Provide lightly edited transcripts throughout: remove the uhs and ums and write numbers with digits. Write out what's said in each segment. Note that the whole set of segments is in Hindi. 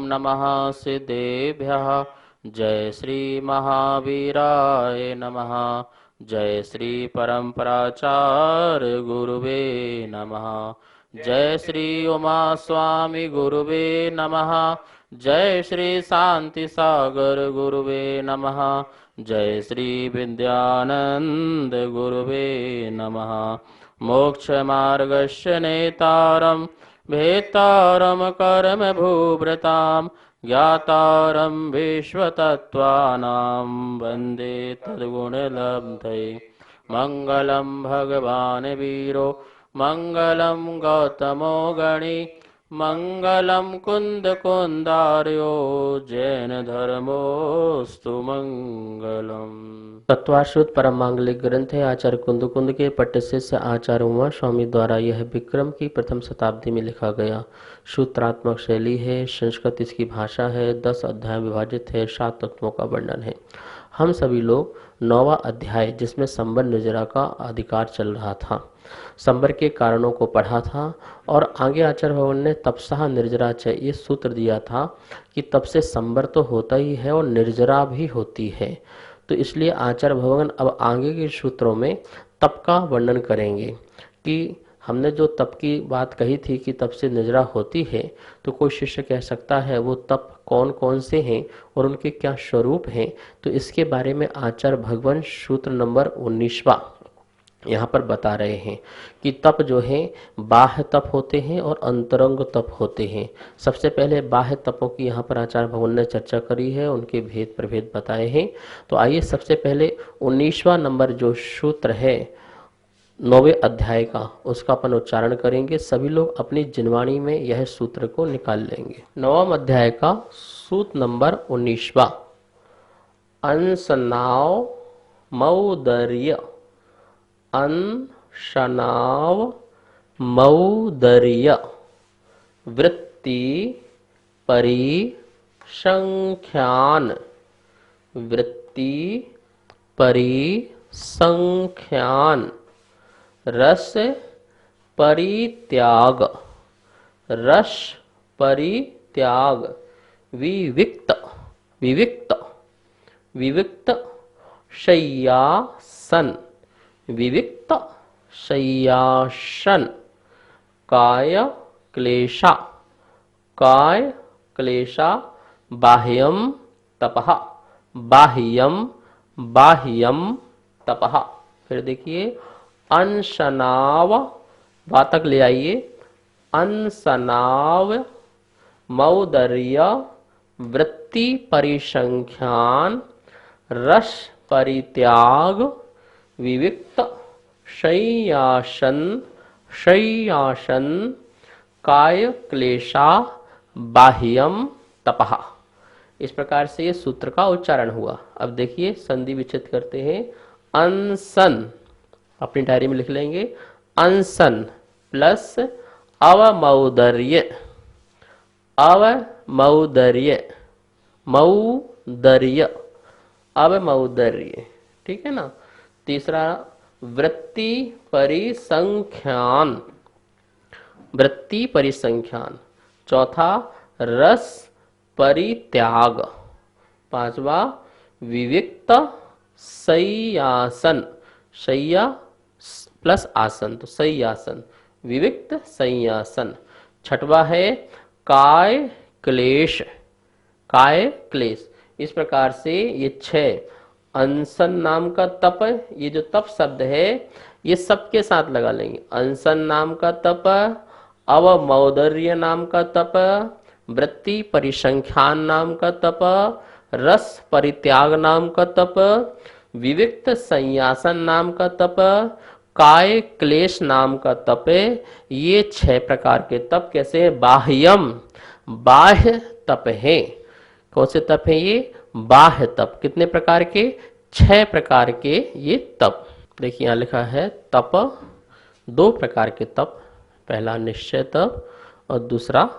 नमः सिद्धेभ्यः। जय श्री महावीराय नमः। जय श्री परम्पराचार्य गुरुवे नमः। जय श्री उमा स्वामी गुरुवे नमः। जय श्री शांति सागर गुरुवे नमः। जय श्री विद्यानंद गुरुवे नमः। मोक्ष मार्गस्य नेतारं भेतारं कर्म भूभृतां ज्ञातारं विश्वतत्त्वानां वन्दे तद्गुणलब्धये। मङ्गलं भगवान् वीरो मङ्गलं गौतमो गणी मङ्गलं कुन्दकुन्दार्यो जैन धर्मोऽस्तु मंगलम। तत्वाश्रुत परम मांगलिक ग्रंथ है आचार्य कुंद के पट्ट शिष्य आचार्य उमा स्वामी द्वारा यह विक्रम की प्रथम शताब्दी में लिखा गया सूत्रात्मक शैली है। संस्कृत इसकी भाषा है। 10 अध्याय विभाजित है। 7 तत्वों का वर्णन है। हम सभी लोग 9वां अध्याय जिसमें संबर निर्जरा का अधिकार चल रहा था, संबर के कारणों को पढ़ा था और आगे आचार्य भगवान ने तपसा निर्जरा च ये सूत्र दिया था कि तप से संबर तो होता ही है और निर्जरा भी होती है। तो इसलिए आचार्य भगवान अब आगे के सूत्रों में तप का वर्णन करेंगे कि हमने जो तप की बात कही थी कि तप से निर्जरा होती है, तो कोई शिष्य कह सकता है वो तप कौन कौन से हैं और उनके क्या स्वरूप हैं। तो इसके बारे में आचार्य भगवान सूत्र नंबर 19वां यहाँ पर बता रहे हैं कि तप जो है बाह्य तप होते हैं और अंतरंग तप होते हैं। सबसे पहले बाह्य तपों की यहाँ पर आचार्य भगवान ने चर्चा करी है, उनके भेद प्रभेद बताए हैं। तो आइए सबसे पहले 19वां नंबर जो सूत्र है 9वें अध्याय का, उसका अपन उच्चारण करेंगे। सभी लोग अपनी जिनवाणी में यह सूत्र को निकाल लेंगे। 9वां अध्याय का सूत्र नंबर 19वां। अंशनाव मौदर्य अंशनाव मौदर्य वृत्ति परिसंख्यान वृत्ति परिसंख्यान रस परित्याग रस परित्याग विविक्त विविक्त विविक्त शय्यासन विविक्त शय्यासन काय क्लेशा बाह्यम तपः बाह्यम बाह्यम तपः। फिर देखिए अंशनाव वातक ले आइए। अंशनाव मौदर्य वृत्ति परिसंख्यान रस परित्याग विविक्त शय्यासन शय्यासन काय क्लेशा बाह्यम तपः। इस प्रकार से ये सूत्र का उच्चारण हुआ। अब देखिए संधि विच्छेद करते हैं। अंसन अपनी डायरी में लिख लेंगे। अंसन प्लस अवमौदर्य अवमौदर्य मौदर्य अवमौदर्य, ठीक है ना। तीसरा वृत्ति परिसंख्यान वृत्ति परिसंख्यान। चौथा रस परित्याग। पांचवा विविक्त शय्यासन शय्या प्लस आसन तो शय्यासन विविक्त शय्यासन। छठवा है काय क्लेश काय क्लेश। इस प्रकार से ये 6 अंसन नाम का तप, ये जो तप शब्द है ये सबके साथ लगा लेंगे। अंसन नाम का तप, अवमौदर्य नाम का तप, वृत्ति परिसंख्यान नाम का तप, रस परित्याग नाम का तप, विविक्त संयासन नाम का तप, काय क्लेश नाम का तप। ये 6 प्रकार के तप कैसे है? बाह्यम बाह्य तप है। कौन से तप है ये? बाह्य तप। कितने प्रकार के? 6 प्रकार के ये तप। देखिए यहाँ लिखा है तप 2 प्रकार के तप। पहला निश्चय तप और दूसरा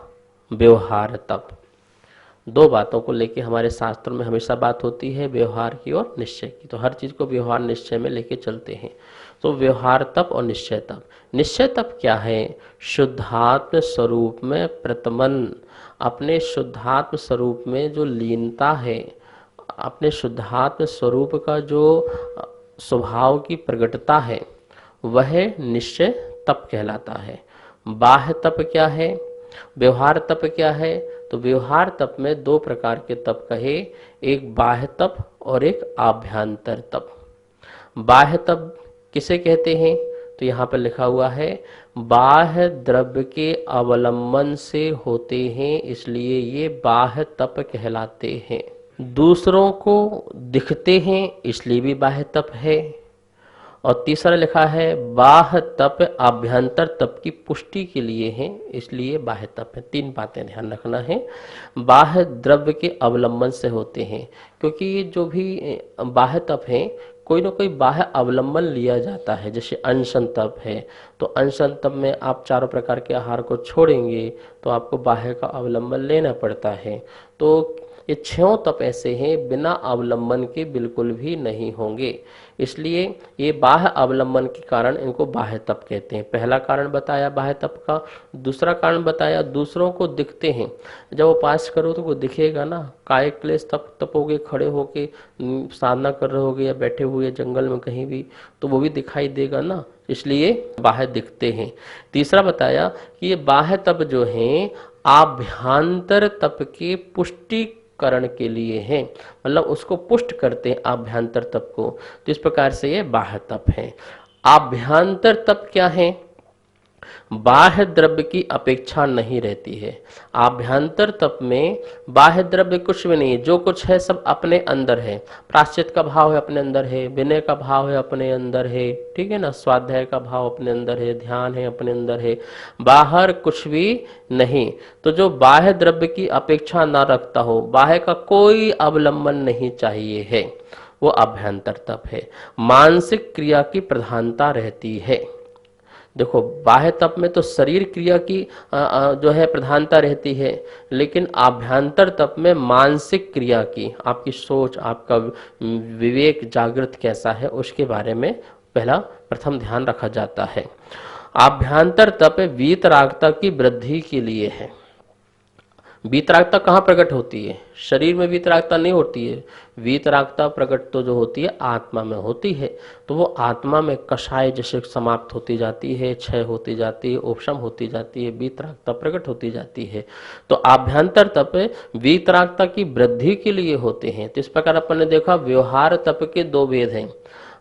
व्यवहार तप। दो बातों को लेके हमारे शास्त्रों में हमेशा बात होती है, व्यवहार की और निश्चय की। तो हर चीज को व्यवहार निश्चय में लेके चलते हैं। तो व्यवहार तप और निश्चय तप। निश्चय तप क्या है? शुद्धात्म स्वरूप में प्रतमन, अपने शुद्धात्म स्वरूप में जो लीनता है, अपने शुद्धात्म स्वरूप का जो स्वभाव की प्रगटता है, वह निश्चय तप कहलाता है। बाह्य तप क्या है? व्यवहार तप क्या है? तो व्यवहार तप में दो प्रकार के तप कहे, एक बाह्य तप और एक आभ्यंतर तप। बाह्य तप किसे कहते हैं? तो यहाँ पर लिखा हुआ है, बाह्य द्रव्य के अवलंबन से होते हैं, इसलिए ये बाह्य तप कहलाते हैं। दूसरों को दिखते हैं, इसलिए भी बाह्य तप है। और तीसरा लिखा है, बाह्य तप आभ्यंतर तप की पुष्टि के लिए है, इसलिए बाह्य तप है। तीन बातें ध्यान रखना है। बाह्य द्रव्य के अवलंबन से होते हैं, क्योंकि ये जो भी बाह्य तप है, कोई ना कोई बाह्य अवलंबन लिया जाता है। जैसे अनशन तप है, तो अनशन तप में आप चारों प्रकार के आहार को छोड़ेंगे तो आपको बाह्य का अवलंबन लेना पड़ता है। तो ये छह तप ऐसे हैं, बिना अवलंबन के बिल्कुल भी नहीं होंगे, इसलिए ये बाह्य अवलंबन के कारण इनको बाह्य तप कहते हैं। पहला कारण बताया बाह्य तप का। दूसरा कारण बताया, दूसरों को दिखते हैं। जब उपास करो तो वो दिखेगा ना, काय क्लेश तप तपोगे, खड़े होके साधना कर रहे होगे या बैठे हुए जंगल में कहीं भी, तो वो भी दिखाई देगा ना, इसलिए बाह्य दिखते हैं। तीसरा बताया कि ये बाह्य तप जो है आभ्यंतर तप के पुष्टिकरण के लिए है, मतलब उसको पुष्ट करते हैं आभ्यंतर तप को। तो इस प्रकार से ये बाह्य तप है। आभ्यंतर तप क्या है? बाह्य द्रव्य की अपेक्षा नहीं रहती है। आभ्यंतर तप में बाह्य द्रव्य कुछ भी नहीं है, जो कुछ है सब अपने अंदर है। प्राश्चित का भाव है अपने अंदर है, विनय का भाव है अपने अंदर है, ठीक है ना, स्वाध्याय का भाव अपने अंदर है, ध्यान है अपने अंदर है, बाहर कुछ भी नहीं। तो जो बाह्य द्रव्य की अपेक्षा ना रखता हो, बाह्य का कोई अवलंबन नहीं चाहिए है, वो आभ्यंतर तप है। मानसिक क्रिया की प्रधानता रहती है। देखो, बाह्य तप में तो शरीर क्रिया की जो है प्रधानता रहती है, लेकिन आभ्यंतर तप में मानसिक क्रिया की, आपकी सोच, आपका विवेक जागृत कैसा है, उसके बारे में पहला प्रथम ध्यान रखा जाता है। आभ्यंतर तप वीतरागता की वृद्धि के लिए है। वीतरागता कहाँ प्रकट होती है? शरीर में वीतरागता नहीं होती है। वीतरागता प्रकट तो जो होती है आत्मा में होती है। तो वो आत्मा में कषाय जैसे समाप्त होती जाती है, क्षय होती जाती है, उपशम होती जाती है, वीतरागता प्रकट होती जाती है। तो आभ्यंतर तप वीतरागता की वृद्धि के लिए होते हैं। तो इस प्रकार अपन ने देखा, व्यवहार तप के दो भेद हैं,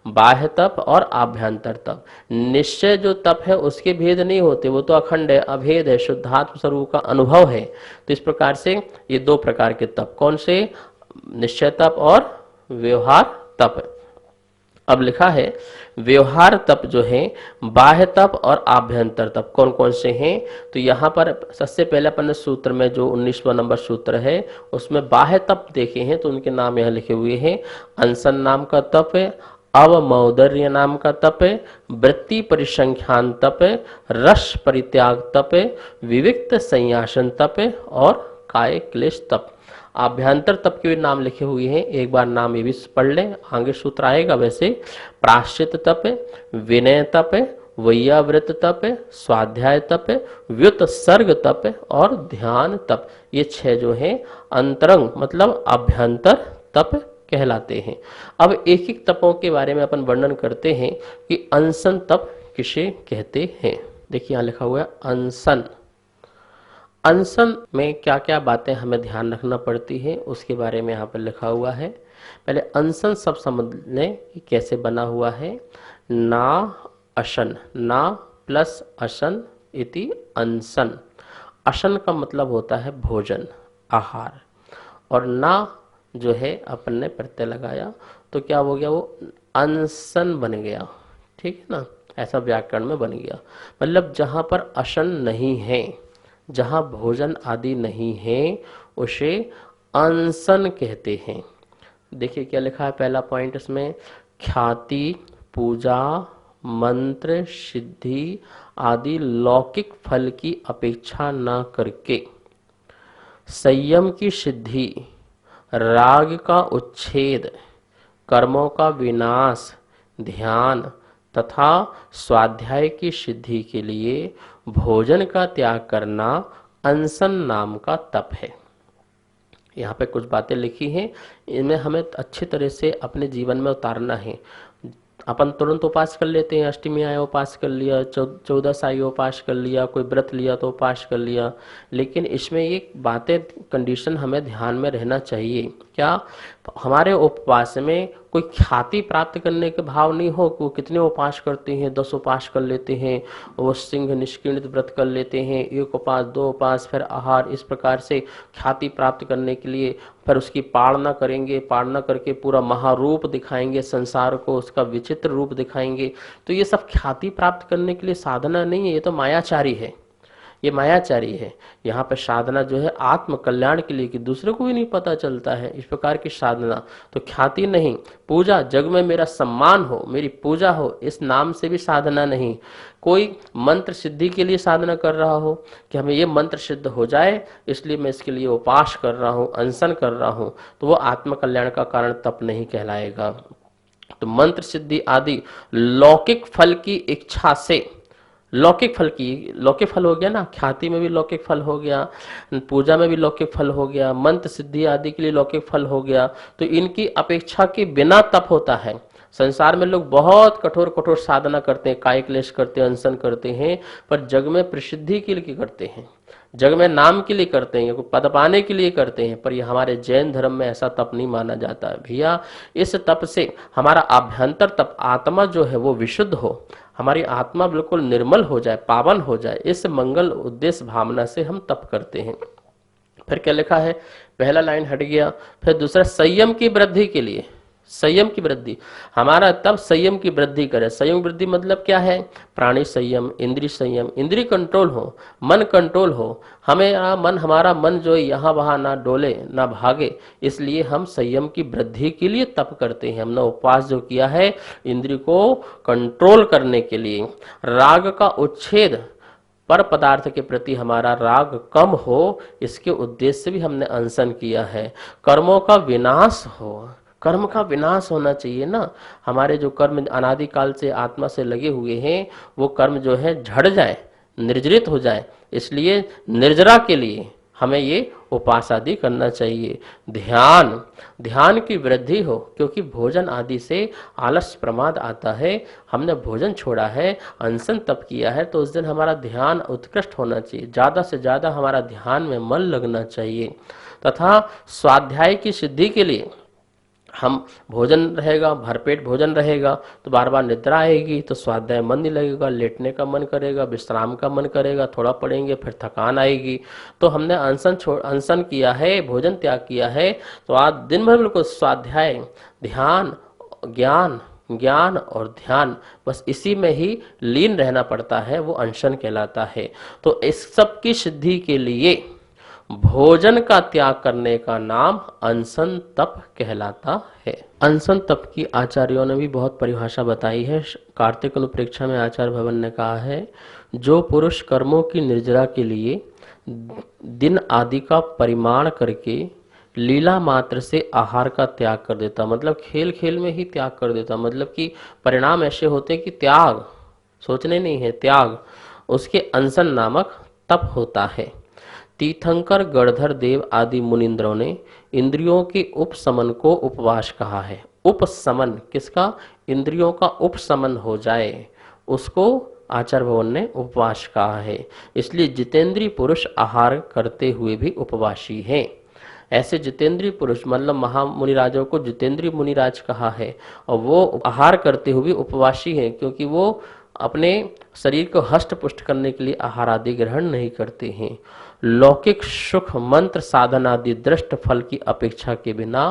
बाह्य तप और आभ्यंतर तप। निश्चय जो तप है उसके भेद नहीं होते, वो तो अखंड है, अभेद है, शुद्धात्म स्वरूप का अनुभव है। तो इस प्रकार से ये दो प्रकार के तप, कौन से? निश्चय तप और व्यवहार तप। अब लिखा है, व्यवहार तप जो है, बाह्य तप और आभ्यंतर तप कौन कौन से हैं? तो यहाँ पर सबसे पहले अपन सूत्र में जो 19वां नंबर सूत्र है, उसमें बाह्य तप देखे हैं, तो उनके नाम यहाँ लिखे हुए हैं। अनशन नाम का तप है, अवमौदर्य नाम का तप है, वृत्ति परिसंख्यान तप है, रस परित्याग तप है, विविक्त संयासन तप है और काय क्लेश तप। आभ्यंतर तप के भी नाम लिखे हुए हैं, एक बार नाम ये भी पढ़ लें, आगे सूत्र आएगा। वैसे प्राश्चित तप है, विनय तप है, वैयावृत तप है, स्वाध्याय तप है, व्युत्सर्ग तप है और ध्यान तप। ये छह जो है अंतरंग मतलब आभ्यंतर तप कहलाते हैं। अब एक एक तपों के बारे में अपन वर्णन करते हैं कि अनशन तप किसे कहते हैं। देखिए यहाँ लिखा हुआ है अनशन। अनशन में क्या क्या बातें हमें ध्यान रखना पड़ती है, उसके बारे में यहाँ पर लिखा हुआ है। पहले अनशन सब समझ लें कि कैसे बना हुआ है। ना अशन, ना प्लस अशन इति अनशन। अशन का मतलब होता है भोजन, आहार, और ना जो है अपन ने प्रत्यय लगाया तो क्या हो गया, वो अनशन बन गया, ठीक है ना, ऐसा व्याकरण में बन गया। मतलब जहां पर अशन नहीं है, जहां भोजन आदि नहीं है, उसे अनशन कहते हैं। देखिए क्या लिखा है पहला पॉइंट इसमें, ख्याति, पूजा, मंत्र, सिद्धि आदि लौकिक फल की अपेक्षा न करके संयम की सिद्धि, राग का उच्छेद, कर्मों का विनाश, ध्यान तथा स्वाध्याय की सिद्धि के लिए भोजन का त्याग करना अनशन नाम का तप है। यहाँ पे कुछ बातें लिखी हैं, इनमें हमें अच्छी तरह से अपने जीवन में उतारना है। अपन तुरंत उपास कर लेते हैं, अष्टमी आया उपास कर लिया, 14 आई उपास कर लिया, कोई व्रत लिया तो उपास कर लिया, लेकिन इसमें ये बातें कंडीशन हमें ध्यान में रहना चाहिए। क्या हमारे उपवास में कोई ख्याति प्राप्त करने के भाव नहीं हो कि वो कितने उपास करते हैं, 10 उपास कर लेते हैं, वो सिंह निष्क्रिय व्रत कर लेते हैं, 1 उपास 2 उपास फिर आहार, इस प्रकार से ख्याति प्राप्त करने के लिए फिर उसकी पालना करेंगे, पालना करके पूरा महारूप दिखाएंगे संसार को, उसका विचित्र रूप दिखाएंगे। तो ये सब ख्याति प्राप्त करने के लिए साधना नहीं है, ये तो मायाचारी है, ये मायाचारी है। यहाँ पे साधना जो है आत्म कल्याण के लिए, कि दूसरे को भी नहीं पता चलता है, इस प्रकार की साधना। तो ख्याति नहीं, पूजा, जग में मेरा सम्मान हो, मेरी पूजा हो, इस नाम से भी साधना नहीं। कोई मंत्र सिद्धि के लिए साधना कर रहा हो कि हमें ये मंत्र सिद्ध हो जाए इसलिए मैं इसके लिए उपास कर रहा हूँ, अनशन कर रहा हूँ, तो वो आत्म कल्याण का कारण तप नहीं कहलाएगा। तो मंत्र सिद्धि आदि लौकिक फल की इच्छा से, लौकिक फल हो गया ना, ख्याति में भी लौकिक फल हो गया, पूजा में भी लौकिक फल हो गया, मंत्र सिद्धि आदि के लिए लौकिक फल हो गया, तो इनकी अपेक्षा के बिना तप होता है। संसार में लोग बहुत कठोर कठोर साधना करते हैं, काय क्लेश करते हैं, अनशन करते हैं, पर जग में प्रसिद्धि के लिए करते हैं, जग में नाम के लिए करते हैं, पद पाने के लिए करते हैं, पर ये हमारे जैन धर्म में ऐसा तप नहीं माना जाता है। भैया इस तप से हमारा आभ्यंतर तप, आत्मा जो है वो विशुद्ध हो, हमारी आत्मा बिल्कुल निर्मल हो जाए, पावन हो जाए, इस मंगल उद्देश्य भावना से हम तप करते हैं। फिर क्या लिखा है, पहला लाइन हट गया, फिर दूसरा संयम की वृद्धि के लिए, संयम की वृद्धि, हमारा तब संयम की वृद्धि करे। संयम वृद्धि मतलब क्या है, प्राणी संयम, इंद्रिय संयम, इंद्रिय कंट्रोल हो, मन कंट्रोल हो, हमारा मन जो है यहाँ वहाँ ना डोले ना भागे, इसलिए हम संयम की वृद्धि के लिए तप करते हैं। हमने उपवास जो किया है इंद्रिय को कंट्रोल करने के लिए, राग का उच्छेद, पर पदार्थ के प्रति हमारा राग कम हो, इसके उद्देश्य से भी हमने अनशन किया है। कर्मों का विनाश हो, कर्म का विनाश होना चाहिए ना, हमारे जो कर्म अनादिकाल से आत्मा से लगे हुए हैं वो कर्म जो है झड़ जाए, निर्जरित हो जाए, इसलिए निर्जरा के लिए हमें ये उपास आदि करना चाहिए। ध्यान, ध्यान की वृद्धि हो, क्योंकि भोजन आदि से आलस प्रमाद आता है, हमने भोजन छोड़ा है, अनशन तप किया है, तो उस दिन हमारा ध्यान उत्कृष्ट होना चाहिए, ज़्यादा से ज़्यादा हमारा ध्यान में मन लगना चाहिए। तथा स्वाध्याय की सिद्धि के लिए हम भोजन रहेगा, भरपेट भोजन रहेगा तो बार बार निद्रा आएगी, तो स्वाध्याय मन नहीं लगेगा, लेटने का मन करेगा, विश्राम का मन करेगा, थोड़ा पढ़ेंगे फिर थकान आएगी। तो हमने अनशन किया है, भोजन त्याग किया है, तो आज दिन भर बिल्कुल स्वाध्याय, ध्यान, ज्ञान, ज्ञान और ध्यान, बस इसी में ही लीन रहना पड़ता है, वो अनशन कहलाता है। तो इस सब की सिद्धि के लिए भोजन का त्याग करने का नाम अनशन तप कहलाता है। अनशन तप की आचार्यों ने भी बहुत परिभाषा बताई है। कार्तिक अनुप्रेक्षा में आचार्य भवन ने कहा है, जो पुरुष कर्मों की निर्जरा के लिए दिन आदि का परिमाण करके लीला मात्र से आहार का त्याग कर देता, मतलब खेल खेल में ही त्याग कर देता, मतलब कि परिणाम ऐसे होते हैं कि त्याग सोचने नहीं है, त्याग, उसके अनशन नामक तप होता है। तीर्थंकर, गणधर देव आदि मुनिंद्रों ने इंद्रियों के उपशमन को उपवास कहा है। उपशमन किसका, इंद्रियों का उपशमन हो जाए उसको आचार्य भवन ने उपवास कहा है। इसलिए जितेंद्रीय पुरुष आहार करते हुए भी उपवासी हैं। ऐसे जितेंद्रीय पुरुष मतलब महामुनिराजों को जितेंद्रीय मुनिराज कहा है, और वो आहार करते हुए भी उपवासी हैं, क्योंकि वो अपने शरीर को हष्ट पुष्ट करने के लिए आहार आदि ग्रहण नहीं करते हैं। लौकिक सुख, मंत्र, साधन आदि दृष्ट फल की अपेक्षा के बिना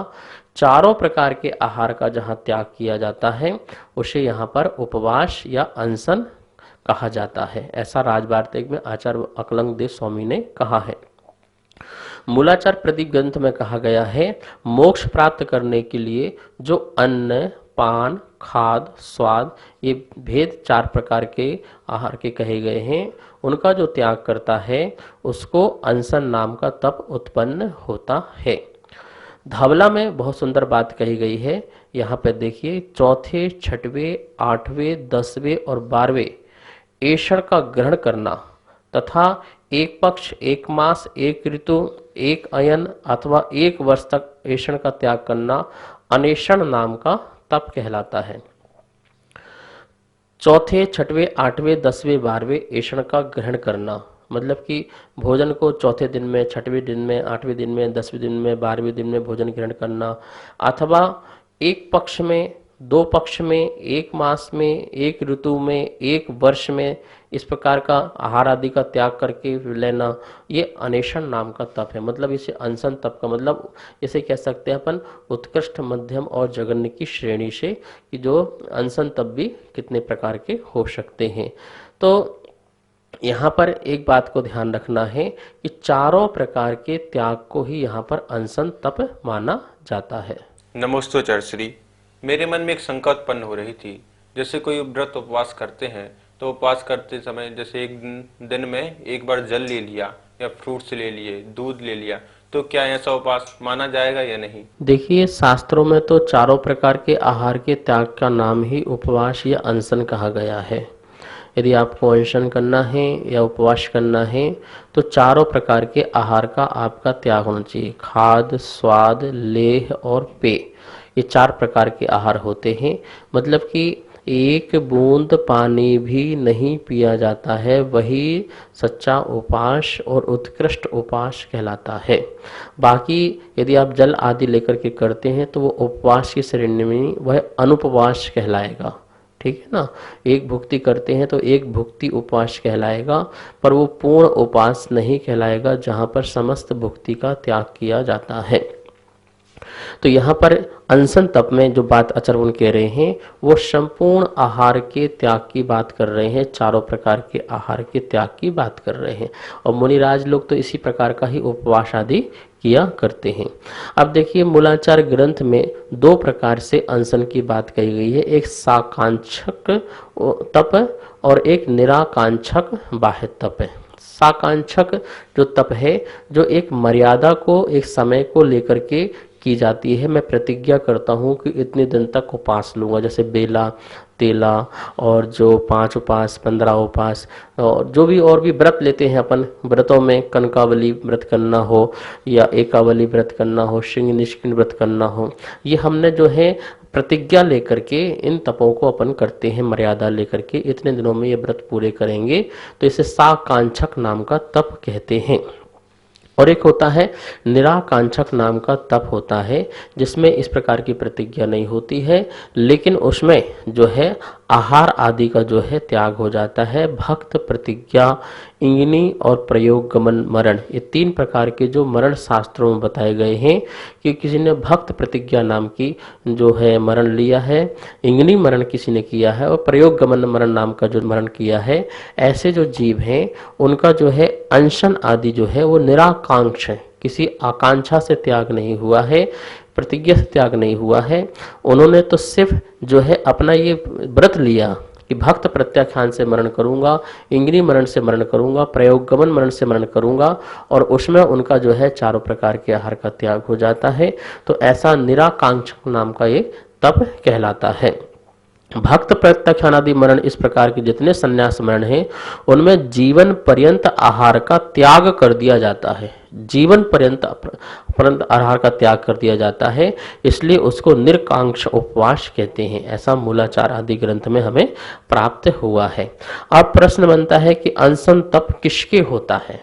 चारों प्रकार के आहार का जहाँ त्याग किया जाता है उसे यहाँ पर उपवास या अनशन कहा जाता है। ऐसा राजवार्तिक में आचार्य अकलंग देव स्वामी ने कहा है। मूलाचार प्रदीप ग्रंथ में कहा गया है, मोक्ष प्राप्त करने के लिए जो अन्न, पान, खाद, स्वाद, ये भेद 4 प्रकार के आहार के कहे गए हैं। उनका जो त्याग करता है उसको अनशन नाम का तप उत्पन्न होता है। धवला में बहुत सुंदर बात कही गई है। यहाँ पे देखिए, चौथे, छठवें, 8वें, 10वें और 12वें ऐषण का ग्रहण करना तथा एक पक्ष, एक मास, एक ऋतु, एक अयन अथवा एक वर्ष तक ऐषण का त्याग करना अनेषण नाम का तप कहलाता है। चौथे, छठवें, 8वें, 10वें, 12वें ऐषण का ग्रहण करना मतलब कि भोजन को चौथे दिन में, छठवें दिन में, 8वें दिन में, 10वें दिन में, 12वें दिन में भोजन ग्रहण करना, अथवा एक पक्ष में, 2 पक्ष में, एक मास में, एक ऋतु में, एक वर्ष में, इस प्रकार का आहार आदि का त्याग करके लेना, ये अनेषण नाम का तप है। मतलब इसे अनशन तप का मतलब इसे कह सकते हैं अपन उत्कृष्ट, मध्यम और जघन्य की श्रेणी से, कि जो अनशन तप भी कितने प्रकार के हो सकते हैं। तो यहाँ पर एक बात को ध्यान रखना है कि चारों प्रकार के त्याग को ही यहाँ पर अनशन तप माना जाता है। नमोस्तु चर्श्री। मेरे मन में एक शंका उत्पन्न हो रही थी, जैसे कोई व्रत उपवास करते हैं तो उपवास करते समय जैसे एक दिन में एक बार जल ले लिया या फ्रूट्स ले लिए, दूध ले लिया, तो क्या ऐसा उपवास माना जाएगा या नहीं? देखिए, शास्त्रों में तो चारों प्रकार के आहार के त्याग का नाम ही उपवास या अनशन कहा गया है। यदि आपको अनशन करना है या उपवास करना है तो चारों प्रकार के आहार का आपका त्याग होना चाहिए। खाद, स्वाद, लेह और पेय, ये 4 प्रकार के आहार होते हैं। मतलब कि एक बूंद पानी भी नहीं पिया जाता है, वही सच्चा उपवास और उत्कृष्ट उपवास कहलाता है। बाकी यदि आप जल आदि लेकर के करते हैं तो वो उपवास की श्रेणी में वह अनुपवास कहलाएगा। ठीक है ना, एक भुक्ति करते हैं तो एक भुक्ति उपवास कहलाएगा, पर वो पूर्ण उपवास नहीं कहलाएगा जहाँ पर समस्त भुक्ति का त्याग किया जाता है। तो यहाँ पर अनशन तप में जो बात आचार्य कह रहे हैं वो संपूर्ण आहार के त्याग की बात कर रहे हैं, चारों प्रकार के आहार के त्याग की बात कर रहे हैं। और मुनिराज लोग तो इसी प्रकार का ही उपवास आदि किया करते हैं। अब देखिए, मूलाचार ग्रंथ में 2 प्रकार से अनशन की बात कही गई है, एक साकांक्षक तप और एक निराकांक्षक बाह्य तप है। साकांक्षक जो तप है, जो एक मर्यादा को, एक समय को लेकर के की जाती है। मैं प्रतिज्ञा करता हूँ कि इतने दिन तक उपवास लूँगा, जैसे बेला, तेला और जो 5 उपवास, 15 उपवास और जो भी और भी व्रत लेते हैं अपन। व्रतों में कनकावली व्रत करना हो या एकावली व्रत करना हो, सिंह निष्किन व्रत करना हो, ये हमने जो है प्रतिज्ञा लेकर के इन तपों को अपन करते हैं, मर्यादा लेकर के इतने दिनों में ये व्रत पूरे करेंगे, तो इसे साकांक्षक नाम का तप कहते हैं। और एक होता है निराकांक्षक नाम का तप होता है, जिसमें इस प्रकार की प्रतिज्ञा नहीं होती है, लेकिन उसमें जो है आहार आदि का जो है त्याग हो जाता है। भक्त, प्रतिज्ञा, इंगिनी और प्रयोग गमन मरण, ये 3 प्रकार के जो मरण शास्त्रों में बताए गए हैं कि किसी ने भक्त प्रतिज्ञा नाम की जो है मरण लिया है, इंगिनी मरण किसी ने किया है और प्रयोग गमन मरण नाम का जो मरण किया है, ऐसे जो जीव हैं उनका जो है अनशन आदि जो है वो निराकांक्ष है, किसी आकांक्षा से त्याग नहीं हुआ है, प्रतिज्ञा से त्याग नहीं हुआ है। उन्होंने तो सिर्फ जो है अपना ये व्रत लिया कि भक्त प्रत्याख्यान से मरण करूंगा, इंगिनी मरण से मरण करूंगा, प्रयोग गमन मरण से मरण करूंगा, और उसमें उनका जो है चारों प्रकार के आहार का त्याग हो जाता है। तो ऐसा निराकांक्षक नाम का ये तप कहलाता है। भक्त प्रत्याख्यानादि मरण, इस प्रकार के जितने संन्यास मरण हैं उनमें जीवन पर्यंत आहार का त्याग कर दिया जाता है, जीवन पर्यंत आहार का त्याग कर दिया जाता है, इसलिए उसको निरकांक्ष उपवास कहते हैं। ऐसा मूलाचार आदि ग्रंथ में हमें प्राप्त हुआ है। अब प्रश्न बनता है कि अनशन तप किसके होता है,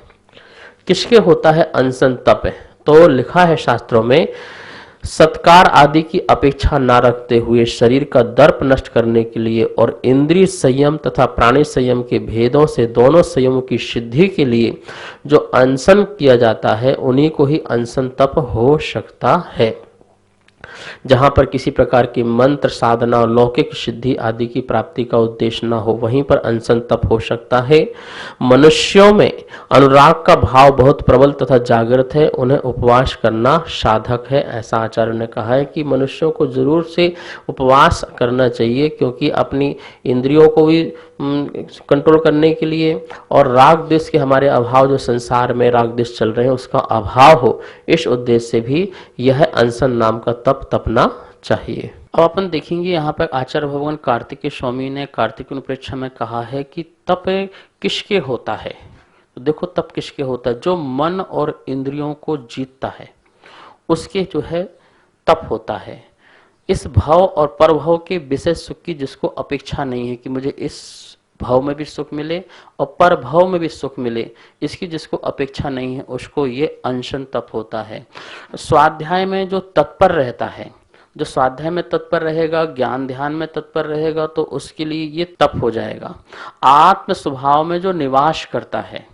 किसके होता है अनशन तप? तो लिखा है शास्त्रों में, सत्कार आदि की अपेक्षा न रखते हुए शरीर का दर्प नष्ट करने के लिए और इंद्रिय संयम तथा प्राणी संयम के भेदों से दोनों संयमों की सिद्धि के लिए जो अनशन किया जाता है उन्हीं को ही अनशन तप हो सकता है। जहां पर किसी प्रकार की मंत्र साधना और लौकिक सिद्धि आदि की प्राप्ति का उद्देश्य न हो, वहीं पर अनशन तप हो सकता है। मनुष्यों में अनुराग का भाव बहुत प्रबल तथा जागृत है, उन्हें उपवास करना साधक है। ऐसा आचार्य ने कहा है कि मनुष्यों को जरूर से उपवास करना चाहिए, क्योंकि अपनी इंद्रियों को भी कंट्रोल करने के लिए और राग द्वेष के हमारे अभाव, जो संसार में राग द्वेष चल रहे हैं उसका अभाव हो, इस उद्देश्य से भी यह अनशन नाम का तप तपना चाहिए। अब अपन देखेंगे यहाँ पर आचार्य भगवान कार्तिकेय स्वामी ने कार्तिक उपनिषद में कहा है कि तप किसके होता है। तो देखो तप किसके होता है, जो मन और इंद्रियों को जीतता है उसके जो है तप होता है। इस भाव और परभाव के विशेष सुख की जिसको अपेक्षा नहीं है कि मुझे इस भाव में भी सुख मिले और पर भाव में भी सुख मिले, इसकी जिसको अपेक्षा नहीं है उसको ये अनशन तप होता है। स्वाध्याय में जो तत्पर रहता है, जो स्वाध्याय में तत्पर रहेगा, ज्ञान ध्यान में तत्पर रहेगा, तो उसके लिए ये तप हो जाएगा। आत्म स्वभाव में जो निवास करता है,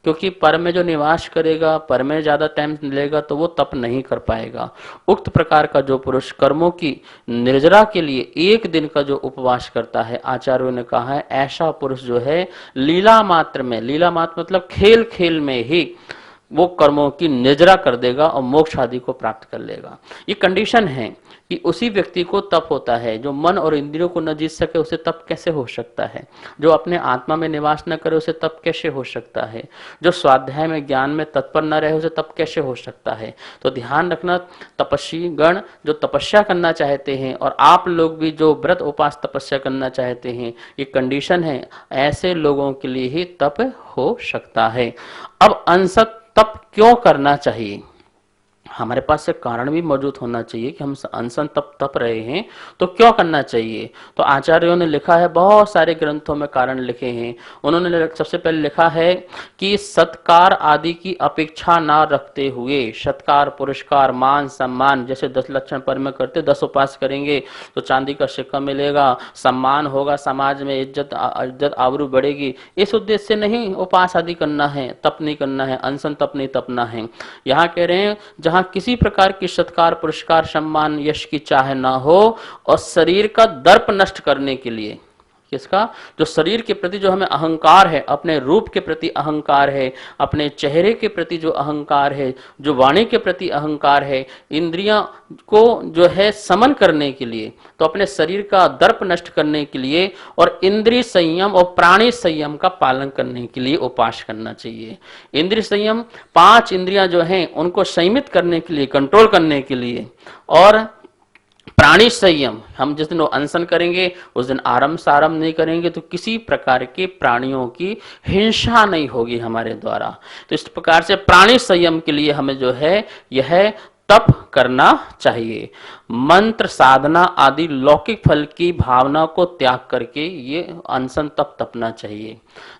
क्योंकि पर में जो निवास करेगा, पर में ज्यादा टाइम मिलेगा तो वो तप नहीं कर पाएगा। उक्त प्रकार का जो पुरुष कर्मों की निर्जरा के लिए एक दिन का जो उपवास करता है, आचार्यों ने कहा है ऐसा पुरुष जो है लीला मात्र में, लीला मात्र मतलब खेल खेल में ही वो कर्मों की निर्जरा कर देगा और मोक्ष आदि को प्राप्त कर लेगा। ये कंडीशन है कि उसी व्यक्ति को तप होता है। जो मन और इंद्रियों को न जीत सके उसे तप कैसे हो सकता है। जो अपने आत्मा में निवास न करे उसे तप कैसे हो सकता है। जो स्वाध्याय में ज्ञान में तत्पर न रहे उसे तप कैसे हो सकता है। तो ध्यान रखना, तपस्वी गण जो तपस्या करना चाहते हैं और आप लोग भी जो व्रत उपास तपस्या करना चाहते हैं, ये कंडीशन है, ऐसे लोगों के लिए ही तप हो सकता है। अब अनशन तप क्यों करना चाहिए, हमारे पास से कारण भी मौजूद होना चाहिए कि हम अनशन तप रहे हैं तो क्यों करना चाहिए। तो आचार्यों ने लिखा है, बहुत सारे ग्रंथों में कारण लिखे हैं। उन्होंने सबसे पहले लिखा है कि सत्कार आदि की अपेक्षा ना रखते हुए, सत्कार पुरस्कार मान सम्मान, जैसे 10 लक्षण पर में करते 10 उपास करेंगे तो चांदी का सिक्का मिलेगा, सम्मान होगा, समाज में इज्जत आबरू बढ़ेगी, इस उद्देश्य से नहीं उपास आदि करना है, तप नहीं करना है, अनशन तप नहीं तपना है। यहाँ कह रहे हैं जहां किसी प्रकार की सत्कार पुरस्कार सम्मान यश की चाह ना हो और शरीर का दर्प नष्ट करने के लिए, किसका, जो शरीर के प्रति जो हमें अहंकार है, अपने रूप के प्रति अहंकार है, अपने चेहरे के प्रति जो अहंकार है, जो वाणी के प्रति अहंकार है, इंद्रियां को जो है समन करने के लिए, तो अपने शरीर का दर्प नष्ट करने के लिए और इंद्रिय संयम और प्राणी संयम का पालन करने के लिए उपास करना चाहिए। इंद्रिय संयम, 5 इंद्रियां जो हैं उनको संयमित करने के लिए, कंट्रोल करने के लिए, और प्राणी संयम, हम जिस दिन अनशन करेंगे उस दिन आरंभ सारंभ नहीं करेंगे तो किसी प्रकार के प्राणियों की हिंसा नहीं होगी हमारे द्वारा। तो इस प्रकार से प्राणी संयम के लिए हमें जो है यह तप करना चाहिए। मंत्र साधना आदि लौकिक फल की भावना को त्याग करके ये अनशन तप तपना चाहिए।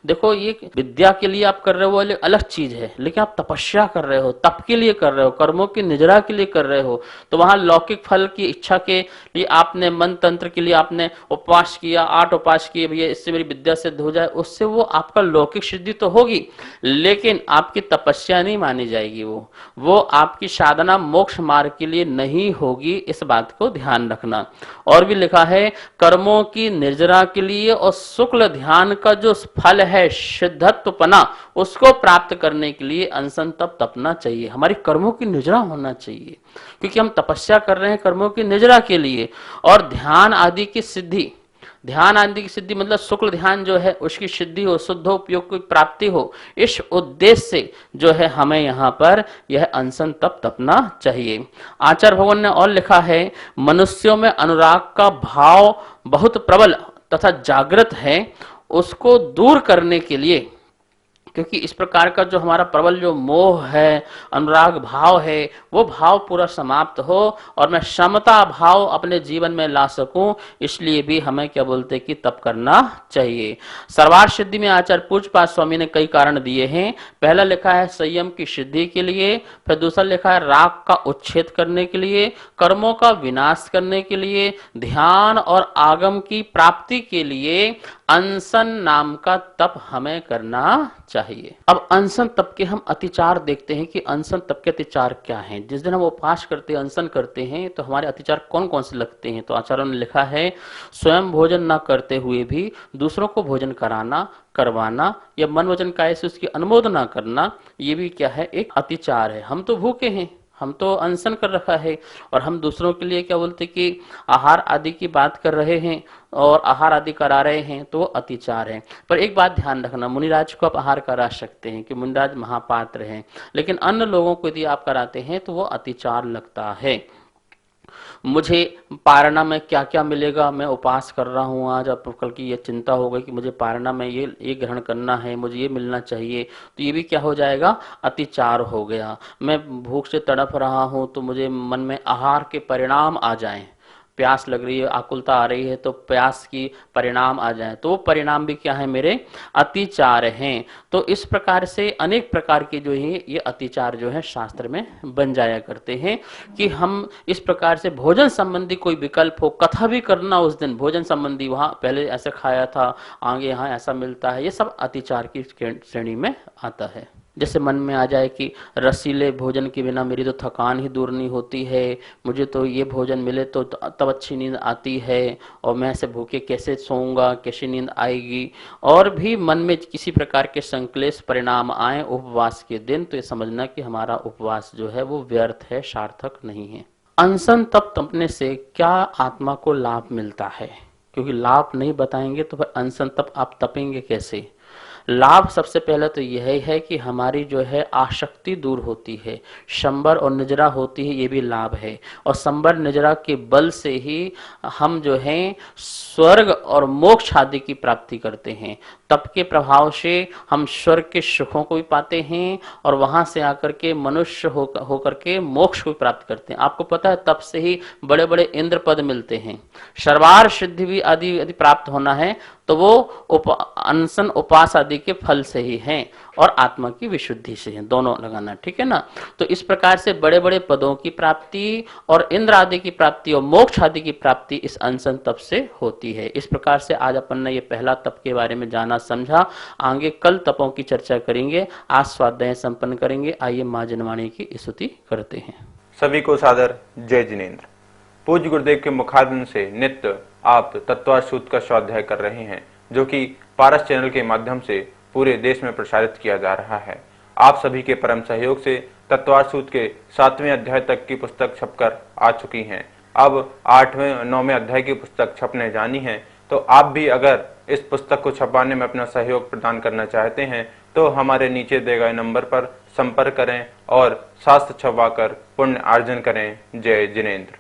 देखो ये विद्या के लिए आप कर रहे हो वो अलग चीज है, लेकिन आप तपस्या कर रहे हो, तप के लिए कर रहे हो, कर्मों की निजरा के लिए कर रहे हो, तो वहां लौकिक फल की इच्छा के लिए आपने मन तंत्र के लिए आपने उपवास किया, 8 उपास किए, भैया इससे मेरी विद्या सिद्ध हो जाए, उससे वो आपका लौकिक सिद्धि तो होगी लेकिन आपकी तपस्या नहीं मानी जाएगी। वो आपकी साधना मोक्ष मार्ग के लिए नहीं होगी, इस बात को ध्यान रखना। और भी लिखा है कर्मों की निर्जरा के लिए और शुक्ल ध्यान का जो फल है सिद्धत्वपना, उसको प्राप्त करने के लिए अनशन तप तपना चाहिए। हमारी कर्मों की निर्जरा होना चाहिए क्योंकि हम तपस्या कर रहे हैं कर्मों की निर्जरा के लिए। और ध्यान आदि की सिद्धि, ध्यान आदि की सिद्धि मतलब शुक्ल ध्यान जो है उसकी सिद्धि हो, शुद्ध उपयोग की प्राप्ति हो, इस उद्देश्य से जो है हमें यहाँ पर यह अनशन तप तपना चाहिए। आचार्य भगवान ने और लिखा है मनुष्यों में अनुराग का भाव बहुत प्रबल तथा जागृत है, उसको दूर करने के लिए, क्योंकि इस प्रकार का जो हमारा प्रबल जो मोह है, अनुराग भाव है, वो भाव पूरा समाप्त हो और मैं समता भाव अपने जीवन में ला सकूं, इसलिए भी हमें क्या बोलते कि तप करना चाहिए। सर्वार्थ सिद्धि में आचार्य पूज्यपाद स्वामी ने कई कारण दिए हैं। पहला लिखा है संयम की सिद्धि के लिए, फिर दूसरा लिखा है राग का उच्छेद करने के लिए, कर्मों का विनाश करने के लिए, ध्यान और आगम की प्राप्ति के लिए अनशन नाम का तप हमें करना चाहिए। है ये। अब अनशन तप के हम अतिचार देखते हैं कि अनशन तप के अतिचार क्या हैं। जिस दिन हम उपवास करते हैं, अनशन करते हैं, तो हमारे अतिचार कौन कौन से लगते हैं। तो आचार्यों ने लिखा है, स्वयं भोजन ना करते हुए भी दूसरों को भोजन कराना, करवाना या मन वचन काया से उसकी अनुमोदना करना, ये भी क्या है, एक अतिचार है। हम तो भूखे हैं, हम तो अनशन कर रखा है, और हम दूसरों के लिए क्या बोलते कि आहार आदि की बात कर रहे हैं और आहार आदि करा रहे हैं, तो वो अतिचार है। पर एक बात ध्यान रखना, मुनिराज को आप आहार करा सकते हैं कि मुनिराज महापात्र हैं, लेकिन अन्य लोगों को यदि आप कराते हैं तो वो अतिचार लगता है। मुझे पारणा में क्या क्या मिलेगा, मैं उपवास कर रहा हूँ आज, अब कल की ये चिंता हो गई कि मुझे पारणा में ये ग्रहण करना है, मुझे ये मिलना चाहिए, तो ये भी क्या हो जाएगा, अतिचार हो गया। मैं भूख से तड़प रहा हूँ तो मुझे मन में आहार के परिणाम आ जाएं, प्यास लग रही है, आकुलता आ रही है, तो प्यास की परिणाम आ जाए, तो वो परिणाम भी क्या है, मेरे अतिचार हैं। तो इस प्रकार से अनेक प्रकार के जो है ये अतिचार जो है शास्त्र में बन जाया करते हैं कि हम इस प्रकार से भोजन संबंधी कोई विकल्प हो, कथा भी करना उस दिन भोजन संबंधी, वहां पहले ऐसे खाया था, आगे यहाँ ऐसा मिलता है, ये सब अतिचार की श्रेणी में आता है। जैसे मन में आ जाए कि रसीले भोजन के बिना मेरी तो थकान ही दूर नहीं होती है, मुझे तो ये भोजन मिले तो तब अच्छी नींद आती है, और मैं ऐसे भूखे कैसे सोऊंगा, कैसी नींद आएगी, और भी मन में किसी प्रकार के संक्लेश परिणाम आए उपवास के दिन, तो ये समझना कि हमारा उपवास जो है वो व्यर्थ है, सार्थक नहीं है। अनशन तप तपने से क्या आत्मा को लाभ मिलता है, क्योंकि लाभ नहीं बताएंगे तो फिर अनशन तप आप तपेंगे कैसे। लाभ सबसे पहले तो यह है कि हमारी जो है आसक्ति दूर होती है, संबर और निजरा होती है, ये भी लाभ है। और संबर निजरा के बल से ही हम जो है स्वर्ग और मोक्ष आदि की प्राप्ति करते हैं। तप के प्रभाव से हम स्वर्ग के सुखों को भी पाते हैं और वहां से आकर के मनुष्य होकर के मोक्ष को भी प्राप्त करते हैं। आपको पता है तप से ही बड़े बड़े इंद्र पद मिलते हैं। सर्वार सिद्धि भी आदि यदि प्राप्त होना है तो वो अनशन उपास आदि के फल से ही हैं और आत्मा की विशुद्धि से है, दोनों लगाना, ठीक है ना। तो इस प्रकार से बड़े बड़े पदों की प्राप्ति और इंद्र आदि की प्राप्ति और मोक्ष आदि की प्राप्ति इस अनशन तप से होती है। इस प्रकार से आज अपन ने ये पहला तप के बारे में जाना समझा। आगे कल तपों की चर्चा करेंगे। आज स्वाध्याय संपन्न करेंगे। आइए माँ जनवाणी की स्तुति करते हैं। सभी को सादर जय जिनेन्द्र। पूज्य गुरुदेव के मुखारबिंद से नित्य आप तत्वार्थ सूत्र का स्वाध्याय कर रहे हैं, जो कि पारस चैनल के माध्यम से पूरे देश में प्रसारित किया जा रहा है। आप सभी के परम सहयोग से तत्वार्थ सूत्र के 7वें अध्याय तक की पुस्तक छपकर आ चुकी हैं। अब 8वें और 9वें अध्याय की पुस्तक छपने जानी है। तो आप भी अगर इस पुस्तक को छपाने में अपना सहयोग प्रदान करना चाहते हैं तो हमारे नीचे दिए गए नंबर पर संपर्क करें और शास्त्र छपवाकर पुण्य अर्जन करें। जय जिनेन्द्र।